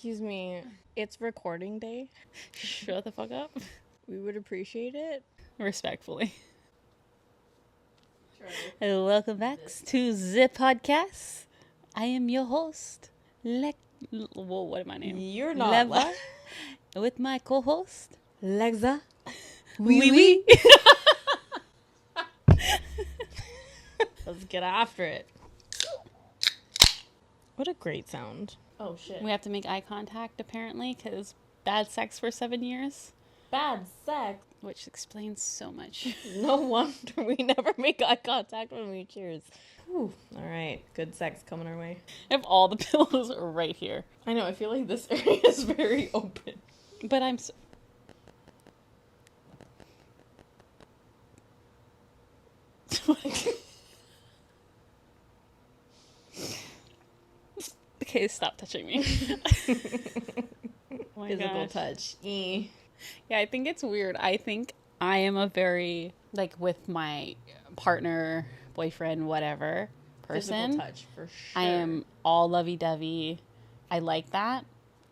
Excuse me, it's recording day. Shut the fuck up. We would appreciate it. Respectfully. Welcome back to the podcast. I am your host, Whoa, what is my name? You're not Leva, with my co-host, Lexa. Wee. Let's get after it. What a great sound. Oh, shit. We have to make eye contact, apparently, because bad sex for 7 years. Bad sex. Which explains so much. No wonder we never make eye contact when we cheers. Whew. All right. Good sex coming our way. I have all the pillows right here. I know. I feel like this area is very open. But I'm so... Okay, stop touching me. Oh Physical touch. Yeah, I think it's weird. I think I am a very, like, with my partner, boyfriend, whatever person. Physical touch, for sure. I am all lovey-dovey. I like that,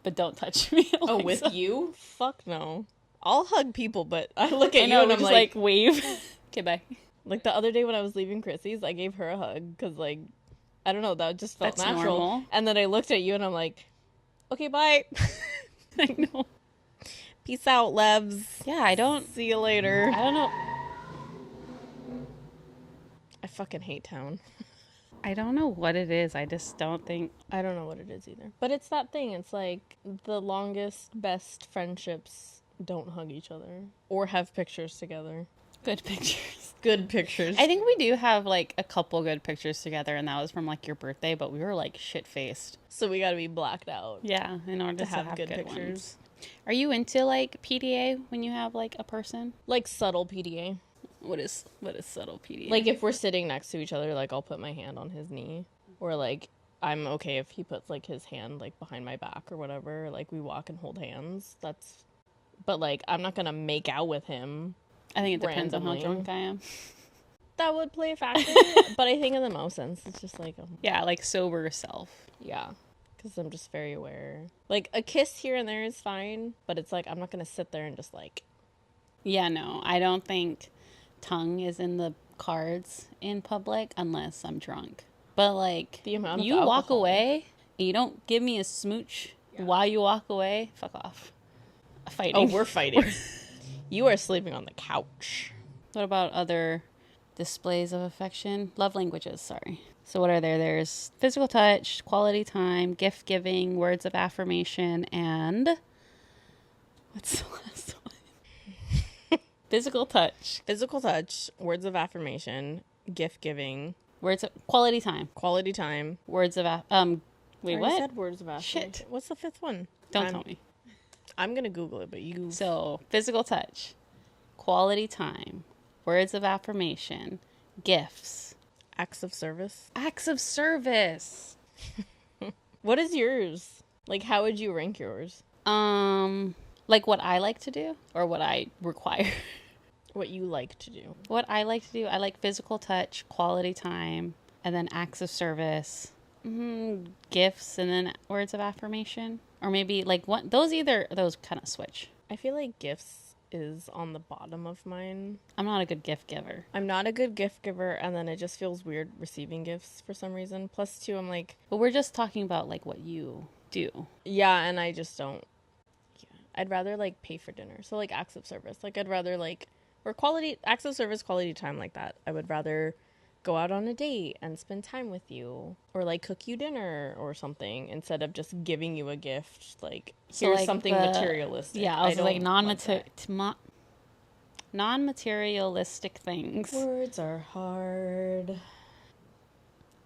but don't touch me. Oh, like with so. you? Fuck no. I'll hug people, but I look at I know, you and I'm just, like wave. Okay, bye. Like the other day when I was leaving Chrissy's, I gave her a hug because, like, I don't know, that just felt That's natural. normal. And then I looked at you and I'm like, okay, bye. I know. Peace out, Levs. Yeah, I don't... See you later. I don't know. I fucking hate town. I don't know what it is. I just don't think... I don't know what it is either. But it's that thing. It's like the longest, best friendships don't hug each other or have pictures together. Good pictures. Good pictures. I think we do have, like, a couple good pictures together, and that was from, like, your birthday, but we were, like, shit-faced. So we gotta be blacked out. Yeah, in order To to have have good good pictures. ones. Are you into, like, PDA when you have, like, a person? Like subtle PDA. What is subtle PDA? Like if we're sitting next to each other, like I'll put my hand on his knee. Or like I'm okay if he puts like his hand like behind my back or whatever. Like we walk and hold hands. But like I'm not gonna make out with him. I think it depends on randomly. how drunk I am. That would play a factor. But I think in the most sense, it's just like Yeah, like sober self. yeah. Because I'm just very aware. Like a kiss here and there is fine. But it's like I'm not gonna sit there and just like. Yeah, no, I don't think tongue is in the cards in public unless I'm drunk. But like, The amount of you walk alcohol. away and you don't give me a smooch while you walk away, fuck off. Fighting. Oh, we're fighting. You are sleeping on the couch. What about other displays of affection? Love languages, sorry. So what are there? There's physical touch, quality time, gift giving, words of affirmation, and what's the last one? Physical touch. Physical touch, words of affirmation, gift giving, Words of quality time. quality time. Words of I wait, already what? said words of affirmation. Shit. What's the fifth one? Don't tell me. I'm gonna Google it, but you. So, physical touch, quality time, words of affirmation, gifts, Acts of service. acts of service. What is yours? Like, how would you rank yours? Like what I like to do or what I require? What you like to do? What I like to do, I like physical touch, quality time, and then acts of service, gifts, and then words of affirmation. Or maybe like what those kind of switch. I feel like gifts is on the bottom of mine. I'm not a good gift giver. I'm not a good gift giver, and then it just feels weird receiving gifts for some reason. Plus, two, I'm like, But we're just talking about like what you do. yeah, and I just don't. Yeah, I'd rather like pay for dinner. So like acts of service. Like I'd rather like. Or quality, acts of service, quality time like that. I would rather go out on a date and spend time with you. Or, like, cook you dinner or something. Instead of just giving you a gift. Like, So, here's like, something materialistic. Yeah, I was like that. non-materialistic things. Words are hard.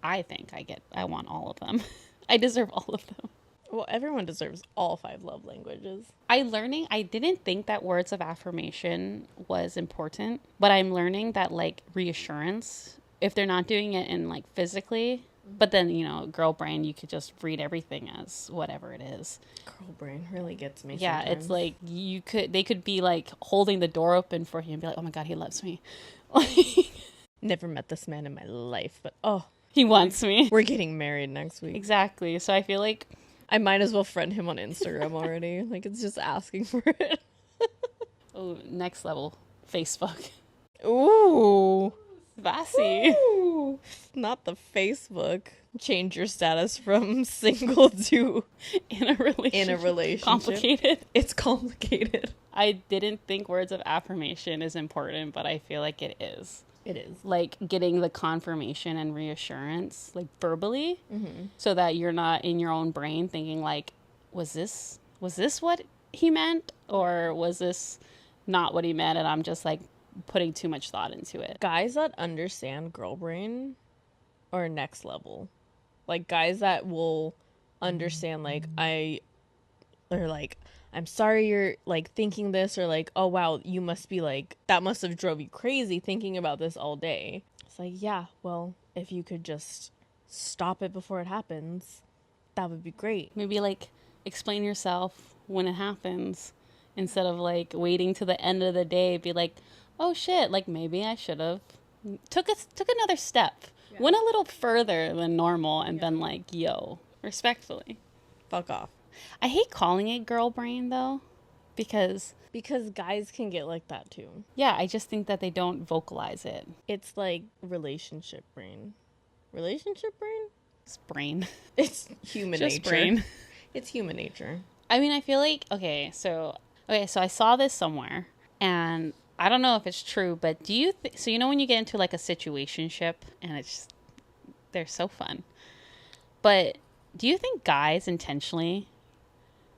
I think I want all of them. I deserve all of them. Well, everyone deserves all 5 love languages. I didn't think that words of affirmation was important, but I'm learning that like reassurance, if they're not doing it in like physically, but then, you know, girl brain, you could just read everything as whatever it is. Girl brain really gets me Yeah, sometimes. it's like they could be like holding the door open for you and be like, oh my God, he loves me. Never met this man in my life, but oh, He wants me. we're getting married next week. Exactly. So I feel like I might as well friend him on Instagram already. Like, it's just asking for it. Oh, next level. Facebook. Ooh. Vassy. Ooh. Not the Facebook. Change your status from single to In a relationship. Complicated. It's complicated. I didn't think words of affirmation is important, but I feel like it is. It is. Like getting the confirmation and reassurance, like verbally, so that you're not in your own brain thinking like, was this what he meant, or was this not what he meant, and I'm just like putting too much thought into it. Guys that understand girl brain are next level. Like, guys that will understand, like, I'm sorry you're, like, thinking this, or, like, oh, wow, you must be, like, that must have drove you crazy thinking about this all day. It's like, yeah, well, if you could just stop it before it happens, that would be great. Maybe, like, explain yourself when it happens instead of, like, waiting to the end of the day, be like, oh, shit, like, maybe I should have took another step. Yeah. Went a little further than normal and been like, yo, respectfully. Fuck off. I hate calling it girl brain, though, because guys can get like that, too. Yeah, I just think that they don't vocalize it. It's like relationship brain. Relationship brain? It's brain. It's human just nature. Brain. It's human nature. I mean, I feel like, so I saw this somewhere, and I don't know if it's true, but do you so you know when you get into like a situationship, and it's just, they're so fun, but do you think guys intentionally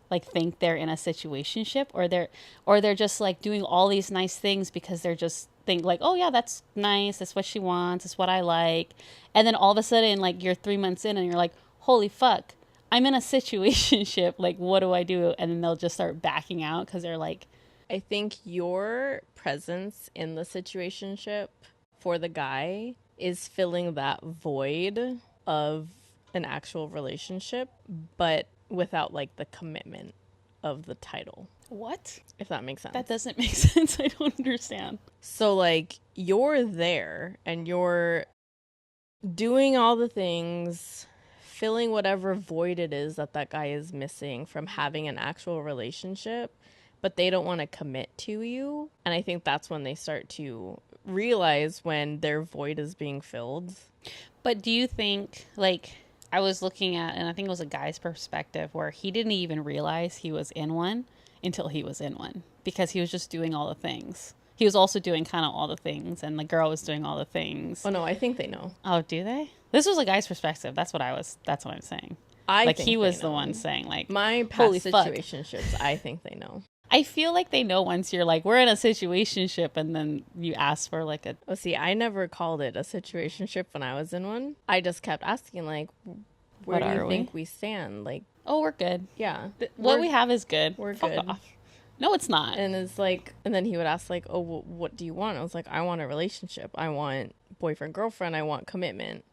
like think they're in a situationship, or they're just like doing all these nice things because they're just think like, oh yeah, that's nice, that's what she wants, it's what I like, and then all of a sudden like you're 3 months in and you're like, holy fuck, I'm in a situationship, like what do I do? And then they'll just start backing out because they're like, I think your presence in the situationship for the guy is filling that void of an actual relationship, but without like the commitment of the title. What? If that makes sense. That doesn't make sense. I don't understand. So like you're there and you're doing all the things, filling whatever void it is that guy is missing from having an actual relationship, but they don't want to commit to you. And I think that's when they start to realize when their void is being filled. But do you think, like, I was looking at, and I think it was a guy's perspective, where he didn't even realize he was in one until he was in one, because he was just doing all the things. He was also doing kind of all the things, and the girl was doing all the things. Oh no, I think they know. Oh, do they? This was a guy's perspective. That's what I'm saying. Like, he was the one saying, like, my past situationships, I think they know. I feel like they know once you're like, we're in a situationship, and then you ask for like a... Oh, see, I never called it a situationship when I was in one. I just kept asking, like, where do you think we stand? Like, oh, we're good. Yeah. What we have is good. We're Fuck good. off. No, it's not. And it's like, and then he would ask, like, oh, well, what do you want? I was like, I want a relationship. I want boyfriend, girlfriend. I want commitment.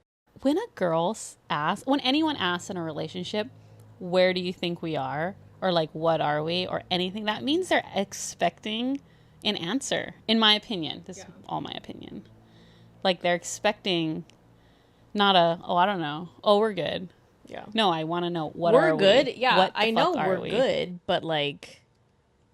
When when anyone asks in a relationship, where do you think we are? Or like, what are we? Or anything, that means they're expecting an answer, in my opinion. This is all my opinion. Like, they're expecting not I don't know. Oh, we're good. Yeah. No, I want to know, what we're are we? We're good. Yeah, what I know we're good, but like,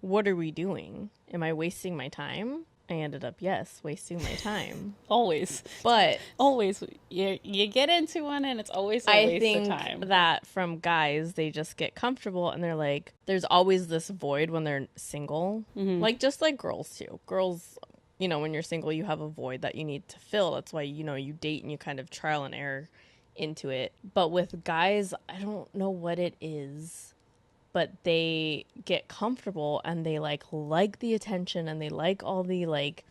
what are we doing? Am I wasting my time? I ended up, yes, wasting my time. Always. But always, you get into one and it's always a waste of time. I think that from guys, they just get comfortable and they're like, there's always this void when they're single. Mm-hmm. Like, just like girls too. Girls, you know, when you're single, you have a void that you need to fill. That's why, you know, you date and you kind of trial and error into it. But with guys, I don't know what it is, but they get comfortable and they like the attention and they like all the like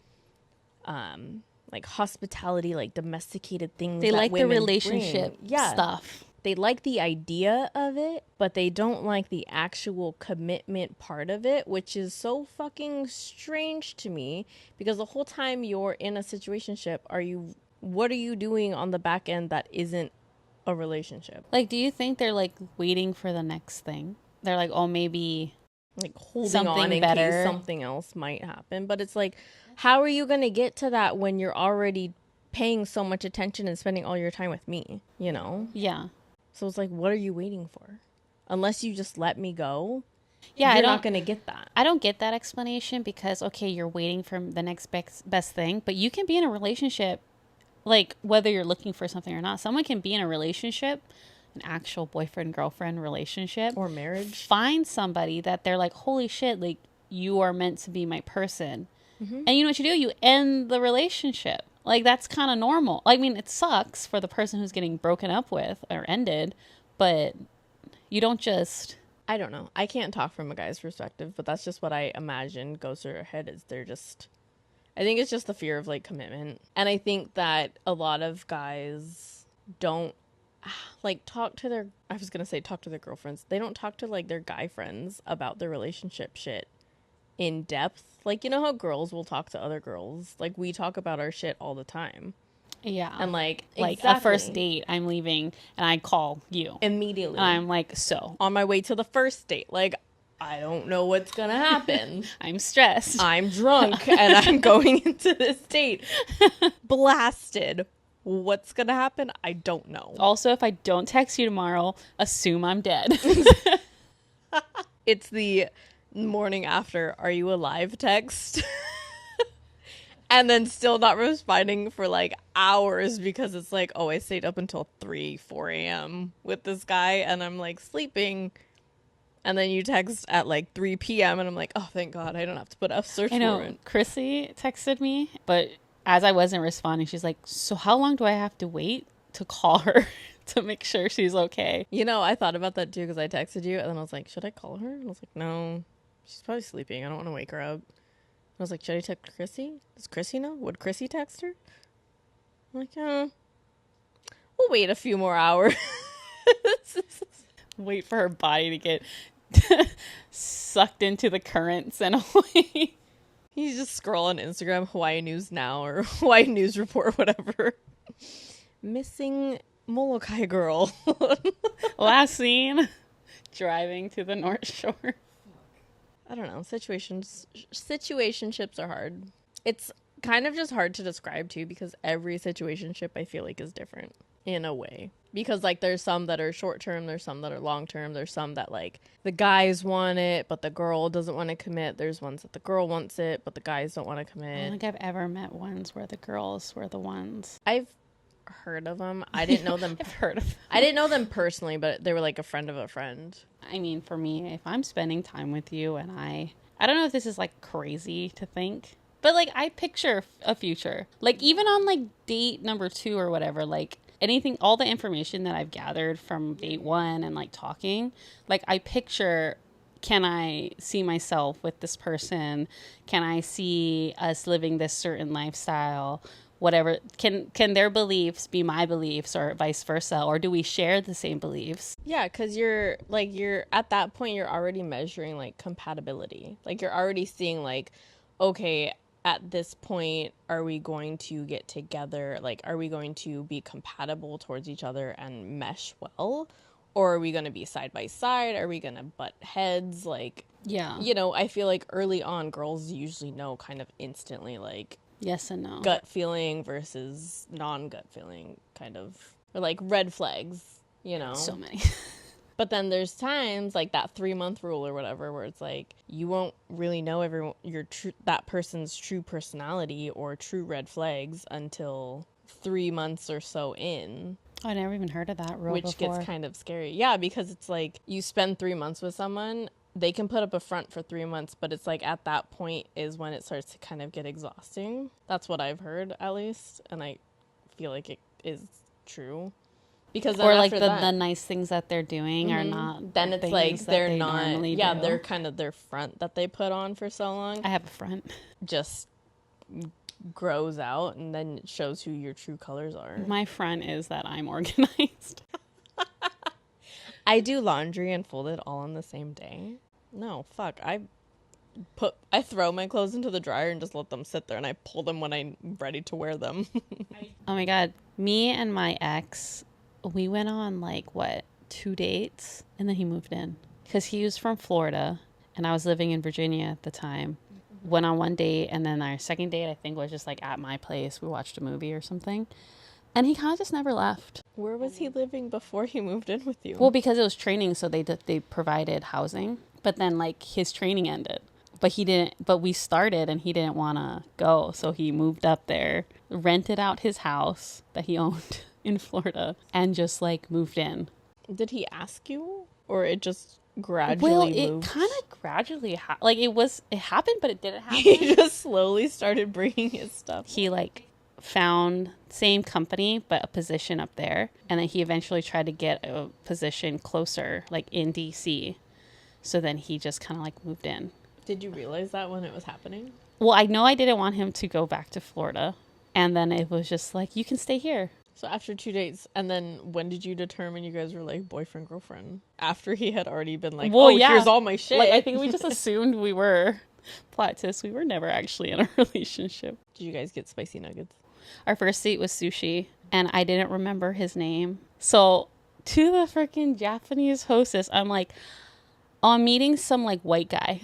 hospitality, like domesticated things. They that like the women relationship stuff. They like the idea of it, but they don't like the actual commitment part of it, which is so fucking strange to me, because the whole time you're in a situationship, what are you doing on the back end that isn't a relationship? Like, do you think they're like waiting for the next thing? They're like, oh, maybe like holding something on in better. Case something else might happen. But it's like, how are you going to get to that when you're already paying so much attention and spending all your time with me, you know? Yeah. So it's like, what are you waiting for? unless you just let me go, Yeah, you're not going to get that. I don't get that explanation because, okay, you're waiting for the next best thing, but you can be in a relationship, like whether you're looking for something or not. Someone can be in a relationship, an actual boyfriend-girlfriend relationship. Or marriage. Find somebody that they're like, holy shit, like you are meant to be my person. And you know what you do? You end the relationship. Like that's kind of normal. I mean, it sucks for the person who's getting broken up with or ended, but you don't just... I don't know. I can't talk from a guy's perspective, but that's just what I imagine goes through their head is they're just... I think it's just the fear of, like, commitment. And I think that a lot of guys don't, like, talk to their... I was going to say talk to their girlfriends. They don't talk to, like, their guy friends about their relationship shit in depth. Like, you know how girls will talk to other girls? Like, we talk about our shit all the time. Yeah. And, like exactly. A first date, I'm leaving, and I call you. Immediately. And I'm like, so. On my way to the first date. Like, I don't know what's going to happen. I'm stressed. I'm drunk, and I'm going into this date blasted. What's going to happen? I don't know. Also, if I don't text you tomorrow, assume I'm dead. It's the morning after, are you alive text? And then still not responding for like hours because it's like, oh, I stayed up until 4 a.m. with this guy and I'm like sleeping. And then you text at like 3 p.m. and I'm like, oh, thank God I don't have to put up search warrant. Chrissy texted me, but as I wasn't responding, she's like, so how long do I have to wait to call her to make sure she's okay? You know, I thought about that too because I texted you and then I was like, should I call her? And I was like, no, she's probably sleeping. I don't want to wake her up. I was like, should I text Chrissy? Does Chrissy know? Would Chrissy text her? I'm like, we'll wait a few more hours. Wait for her body to get sucked into the currents and away. He's just scrolling Instagram, Hawaii News Now or Hawaii News Report, whatever. Missing Molokai girl. Last scene, driving to the North Shore. I don't know. Situationships are hard. It's kind of just hard to describe too because every situationship I feel like is different in a way. Because like there's some that are short term, there's some that are long term, there's some that like the guys want it but the girl doesn't want to commit. There's ones that the girl wants it but the guys don't want to commit. I don't think I've ever met ones where the girls were the ones. I've heard of them. I didn't know them. I've heard of them. I didn't know them personally, but they were like a friend of a friend. I mean, for me, if I'm spending time with you and I don't know if this is like crazy to think, but like I picture a future. Like even on like date number 2 or whatever, like anything, all the information that I've gathered from date 1 and like talking, like I picture, can I see myself with this person? Can I see us living this certain lifestyle? Whatever, can their beliefs be my beliefs or vice versa, or do we share the same beliefs? Yeah, because you're at that point you're already measuring like compatibility. Like you're already seeing like, okay, at this point are we going to get together? Like are we going to be compatible towards each other and mesh well, or are we going to be side by side? Are we going to butt heads? Like, yeah, you know, I feel like early on girls usually know kind of instantly like yes and no, gut feeling versus non-gut feeling, kind of, or like red flags, you know. So many. But then there's times like that 3-month rule or whatever where it's like you won't really know that person's true personality or true red flags until 3 months or so in. I never even heard of that rule which before. Gets kind of scary. Yeah, because it's like you spend 3 months with someone, they can put up a front for 3 months, but it's like at that point is when it starts to kind of get exhausting. That's what I've heard, at least, and I feel like it is true. Because then or like after the nice things that they're doing are not. Then it's like they're not. Yeah, do. they're kind of their front that they put on for so long. I have a front. Just grows out, and then it shows who your true colors are. My front is that I'm organized. I do laundry and fold it all on the same day. No, fuck. I throw my clothes into the dryer and just let them sit there, and I pull them when I'm ready to wear them. Oh my God. Me and my ex, we went on like 2 dates, and then he moved in because he was from Florida and I was living in Virginia at the time. Went on one date, and then our second date I think was just like at my place. We watched a movie or something, and he kind of just never left. Where was he living before he moved in with you? Well, because it was training, so they provided housing. But then like his training ended. But he didn't, but we started and he didn't want to go. So he moved up there, rented out his house that he owned in Florida, and just like moved in. Did he ask you? Or it just gradually Well, moved? it kind of gradually, like it happened, but it didn't happen. He just slowly started bringing his stuff. He like found same company, but a position up there. And then he eventually tried to get a position closer, like in DC. So then he just kind of like moved in. Did you realize that when it was happening? Well, I know I didn't want him to go back to Florida. And then it was just like, you can stay here. So after 2 dates, and then when did you determine you guys were like boyfriend, girlfriend? After he had already been like, well, yeah, here's all my shit. Like, I think we just assumed we were. Plot twist, we were never actually in a relationship. Did you guys get spicy nuggets? Our first date was sushi, and I didn't remember his name. So to the freaking Japanese hostess, I'm like, oh, I'm meeting some like white guy.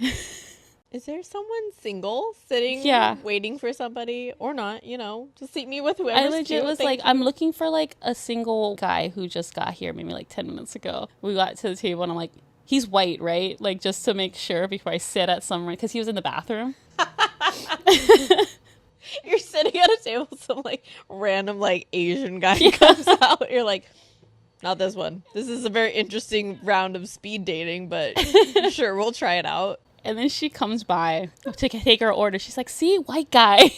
Is there someone single sitting waiting for somebody or not? You know, just seat me with whoever. I legit was like, I'm looking for like a single guy who just got here maybe like 10 minutes ago. We got to the table and I'm like, he's white, right? Like just to make sure before I sit at somewhere, because he was in the bathroom. You're sitting at a table, some like random like Asian guy comes out. You're like, not this one. This is a very interesting round of speed dating, but sure, we'll try it out. And then she comes by to take her order. She's like, see, white guy.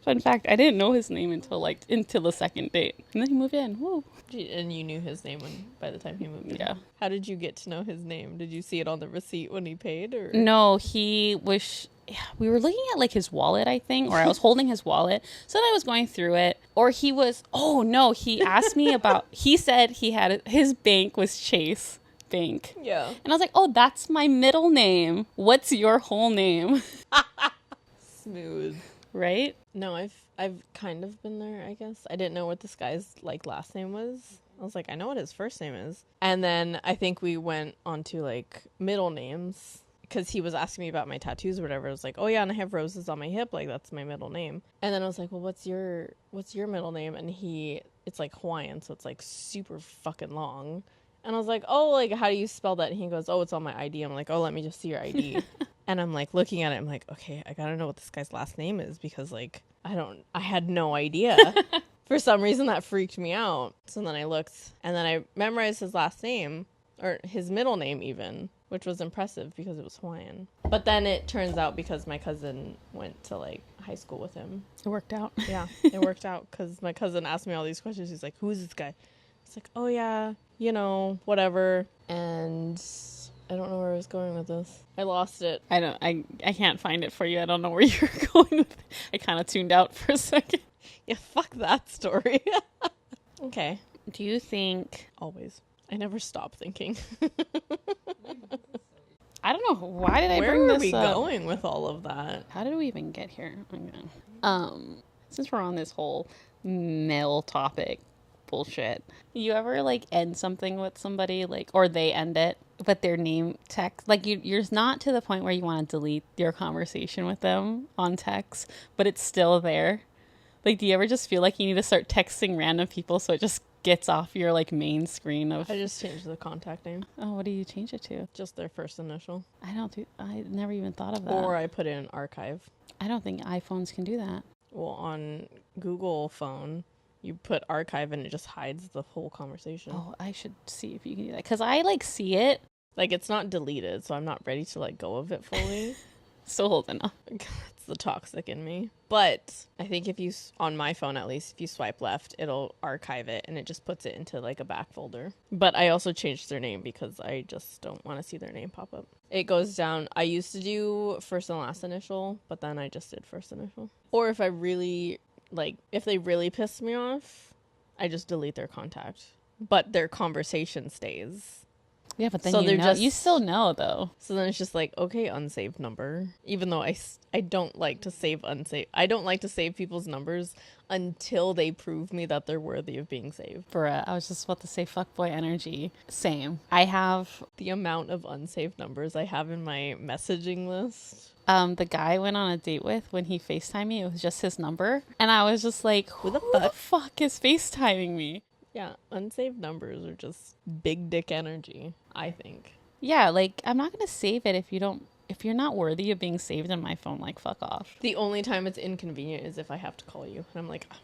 Fun fact, I didn't know his name until the second date. And then he moved in. Woo. And you knew his name by the time he moved in? Yeah. How did you get to know his name? Did you see it on the receipt when he paid? Or no, we were looking at like his wallet, I think, or I was holding his wallet. So then I was going through it. Or he asked me about, he said his bank was Chase Bank. Yeah. And I was like, oh, that's my middle name. What's your whole name? Smooth. Right? No, I've kind of been there, I guess. I didn't know what this guy's like last name was. I was like, I know what his first name is. And then I think we went on to like middle names because he was asking me about my tattoos or whatever. I was like, oh yeah, and I have roses on my hip, like that's my middle name. And then I was like, well, what's your middle name? And it's like Hawaiian, so it's like super fucking long. And I was like, oh, like, how do you spell that? And he goes, oh, it's on my ID. I'm like, oh, let me just see your ID. And I'm like looking at it. I'm like, okay, I gotta know what this guy's last name is because like, I had no idea. For some reason that freaked me out. So then I looked and then I memorized his last name or his middle name even, which was impressive because it was Hawaiian. But then it turns out because my cousin went to like high school with him. It worked out. Yeah, it worked out because my cousin asked me all these questions. He's like, who is this guy? It's like, oh yeah, you know, whatever. And I don't know where I was going with this. I lost it. I can't find it for you. I don't know where you're going with it. I kind of tuned out for a second. Yeah, fuck that story. Okay. Do you think... Always. I never stop thinking. I don't know. Why did I bring this up? Where are we going with all of that? How did we even get here? Okay. Since we're on this whole male topic bullshit, you ever like end something with somebody like, or they end it, but their name text, like you're not to the point where you want to delete your conversation with them on text, but it's still there? Like, do you ever just feel like you need to start texting random people so it just gets off your like main screen of... I just changed the contact name. Oh, what do you change it to? Just their first initial. I never even thought of that. Or I put in archive. I don't think iPhones can do that. Well, on Google phone, you put archive and it just hides the whole conversation. Oh, I should see if you can do that. Because I like see it. Like, it's not deleted, so I'm not ready to let go of it fully. Still holding up. It's the toxic in me. But I think if you, on my phone at least, if you swipe left, it'll archive it and it just puts it into like a back folder. But I also changed their name because I just don't want to see their name pop up. It goes down. I used to do first and last initial, but then I just did first initial. Or if I really, like, if they really piss me off, I just delete their contact. But their conversation stays. Yeah, but then you still know, though. So then it's just like, okay, unsaved number. Even though I don't like to save I don't like to save people's numbers until they prove me that they're worthy of being saved. Bruh, I was just about to say fuckboy energy. Same. I have... The amount of unsaved numbers I have in my messaging list. The guy I went on a date with, when he FaceTimed me, it was just his number. And I was just like, who the fuck is FaceTiming me? Yeah, unsaved numbers are just big dick energy, I think. Yeah, like I'm not gonna save it if you're not worthy of being saved in my phone, like fuck off. The only time it's inconvenient is if I have to call you. And I'm like, oh,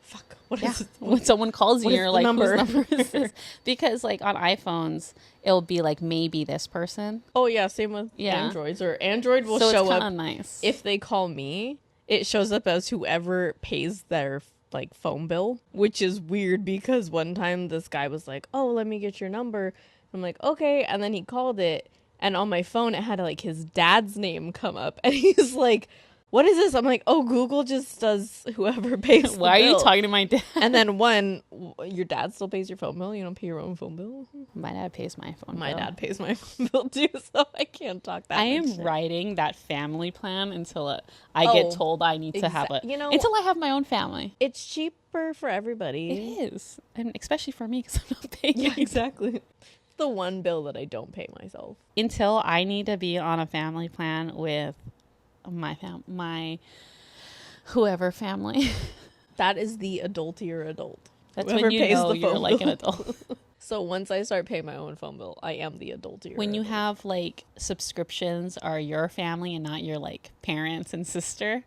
fuck, what Yeah, is this? when someone calls you, What is you're the like, number? whose number is this? Because like on iPhones, it'll be like maybe this person. Oh, yeah, same with Yeah. Androids. Or Android will So it's show kind up of nice. if they call me. It shows up as whoever pays their like phone bill, which is weird because one time this guy was like, "Oh, let me get your number." I'm like, "Okay," and then he called it, and on my phone it had like his dad's name come up, and he's like, "What is this?" I'm like, "Oh, Google just does whoever pays the Why are you bill." talking to my dad? And then your dad still pays your phone bill? You don't pay your own phone bill? My dad pays my phone My bill. dad pays my phone bill too, so I can't talk that I much am shit. writing that family plan until I get Oh, told I need to have it. You know, Until I have my own family. it's cheaper for everybody. It is. And especially for me because I'm not paying. Yeah, exactly. The one bill that I don't pay myself. Until I need to be on a family plan with my whoever family. That is the adultier adult. That's Whoever when you pays know the you're phone like an bill. adult. So once I start paying my own phone bill, I am the adultier. When you adult. have like subscriptions are your family and not your like parents and sister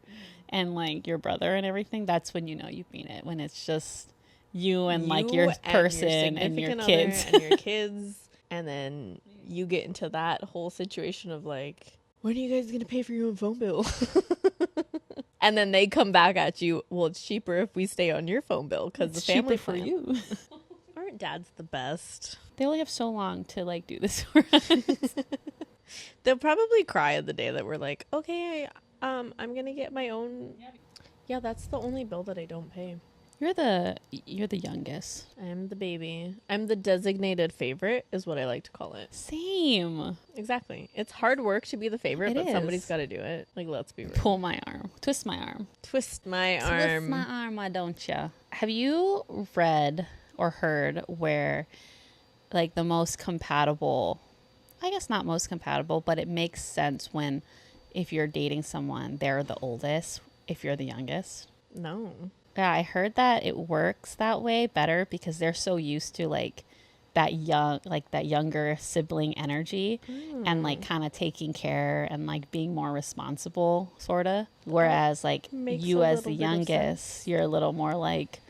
and like your brother and everything, that's when you know you've been it. When it's just you and like your person and your significant kids. other and your kids, and then you get into that whole situation of like, when are you guys gonna pay for your own phone bill? And then they come back at you. Well, it's cheaper if we stay on your phone bill because the It's family cheaper for plan. you. Aren't dads the best? They only have so long to like do this for us. They'll probably cry the day that we're like, okay, I'm gonna get my own. Yeah, that's the only bill that I don't pay. You're the youngest. I'm the baby. I'm the designated favorite, is what I like to call it. Same. Exactly. It's hard work to be the favorite, It but somebody's is. got to do it. Like, let's be real. Pull my arm. Twist my arm. Twist my Twist arm. my arm, why don't ya? Have you read or heard where like the most compatible, I guess not most compatible, but it makes sense when if you're dating someone, they're the oldest, if you're the youngest? No. Yeah, I heard that it works that way better because they're so used to like that younger sibling energy and like kind of taking care and like being more responsible sort of, whereas like Makes you a as the little bit of youngest, you're a little more like,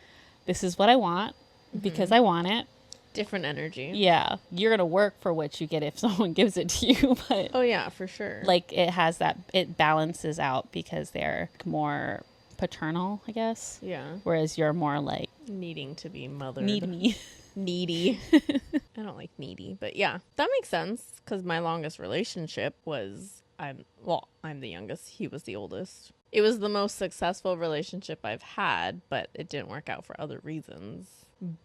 this is what I want because I want it. Different energy. Yeah, you're gonna work for what you get if someone gives it to you, but Oh, yeah, for sure. like it balances out because they're more paternal, I guess, yeah. whereas you're more like Needing to be mothered. need me. Needy. I don't like needy, but yeah, that makes sense because my longest relationship was I'm the youngest. He was the oldest. It was the most successful relationship I've had, but it didn't work out for other reasons.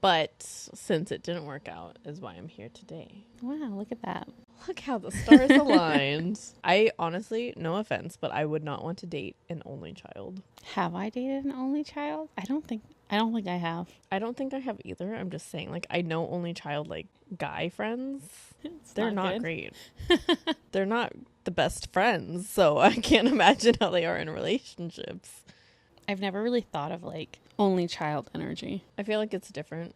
But since it didn't work out is why I'm here today. Wow, look at that. Look how the stars aligned. I honestly, no offense, but I would not want to date an only child. Have I dated an only child? I don't think I have. I don't think I have either. I'm just saying, like, I know only child, like, guy friends. It's They're not good. great. They're not the best friends, so I can't imagine how they are in relationships. I've never really thought of like only child energy. I feel like it's different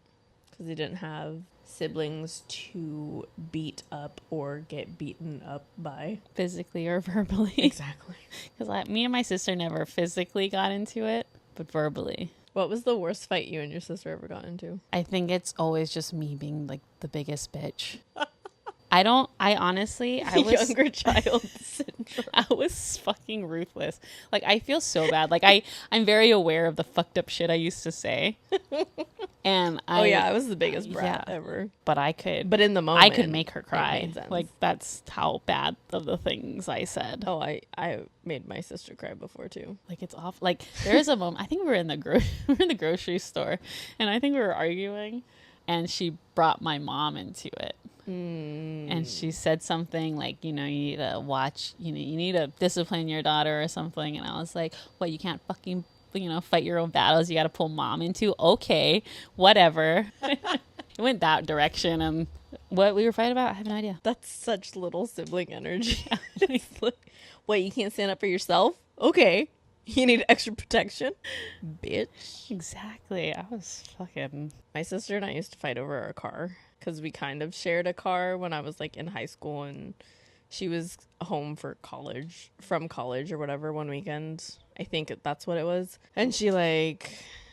because they didn't have siblings to beat up or get beaten up by. Physically or verbally. Exactly. Because me and my sister never physically got into it, but verbally. What was the worst fight you and your sister ever got into? I think it's always just me being like the biggest bitch. I honestly, I was Younger child syndrome. I was fucking ruthless. Like, I feel so bad. Like, I'm very aware of the fucked up shit I used to say. And I was the biggest brat yeah. ever. But I could. But in the moment, I could make her it cry. made sense. Like, that's how bad of the things I said. Oh, I made my sister cry before too. Like, it's off. Like, there is a moment. I think we were in the grocery store, and I think we were arguing, and she brought my mom into it. And she said something like, you need to watch, you need to discipline your daughter or something. And I was like, what, you can't fucking, fight your own battles. You got to pull mom into. Okay, whatever. It went that direction. And what we were fighting about, I have no idea. That's such little sibling energy. It's like, what, you can't stand up for yourself? Okay. You need extra protection, bitch. Exactly. I was fucking. My sister and I used to fight over our car because we kind of shared a car when I was like in high school, and she was home for college, from college or whatever, one weekend. I think that's what it was. And she like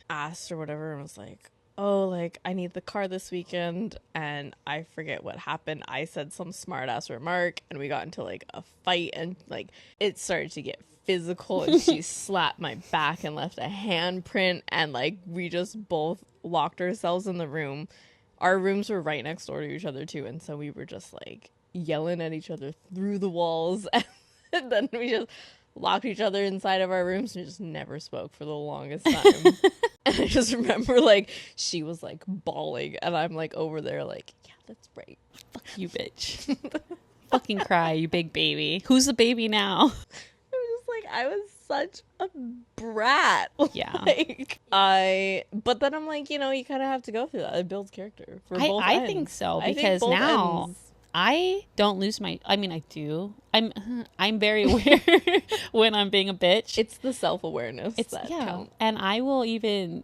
asked or whatever and was like, oh, like I need the car this weekend. And I forget what happened. I said some smart ass remark and we got into like a fight, and like it started to get physical, and she slapped my back and left a handprint, and like we just both locked ourselves in the room. Our rooms were right next door to each other too, and so we were just like yelling at each other through the walls. And then we just locked each other inside of our rooms and just never spoke for the longest time. And I just remember like she was like bawling and I'm like over there like, yeah, that's right. Fuck you, bitch. Fucking cry, you big baby. Who's the baby now? I was just like, I was such a brat. Yeah. But then I'm like, you know, you kind of have to go through that. It builds character for both I ends. think so, I think because both now ends. I don't lose my. I mean, I do. I'm very aware when I'm being a bitch. It's the self-awareness that yeah, counts. and I will even